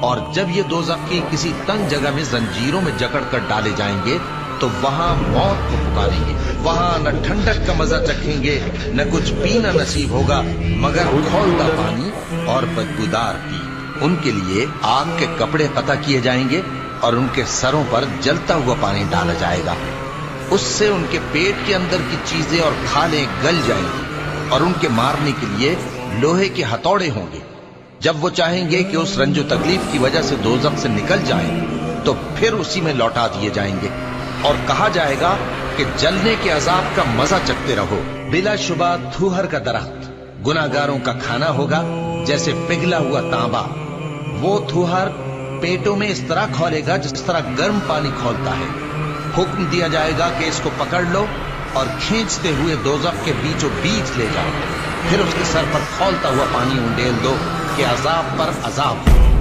اور جب یہ دوزخ کی کسی تنگ جگہ میں زنجیروں میں جکڑ کر ڈالے جائیں گے تو وہاں موت کو پکاریں گے. وہاں نہ ٹھنڈک کا مزہ چکھیں گے، نہ کچھ پینا نصیب ہوگا مگر کھولتا پانی اور بدبودار پیپ. ان کے لیے آگ کے کپڑے قطع کیے جائیں گے اور ان کے سروں پر جلتا ہوا پانی ڈالا جائے گا. اس سے ان کے پیٹ کے اندر کی چیزیں اور کھالیں گل جائیں گی اور ان کے مارنے کے لیے لوہے کے ہتھوڑے ہوں گے. جب وہ چاہیں گے کہ اس رنج و تکلیف کی وجہ سے دوزخ سے نکل جائیں تو پھر اسی میں لوٹا دیے جائیں گے اور کہا جائے گا کہ جلنے کے عذاب کا مزہ چکھتے رہو. بلا شبہ تھوہر کا درخت گناہگاروں کا کھانا ہوگا جیسے پگھلا ہوا تانبا. وہ تھوہر پیٹوں میں اس طرح کھولے گا جس طرح گرم پانی کھولتا ہے. حکم دیا جائے گا کہ اس کو پکڑ لو اور کھینچتے ہوئے دوزخ کے بیچوں بیچ لے جاؤ. پھر اس کے سر پر کھولتا ہوا پانی انڈیل دو کہ عذاب پر عذاب ہو.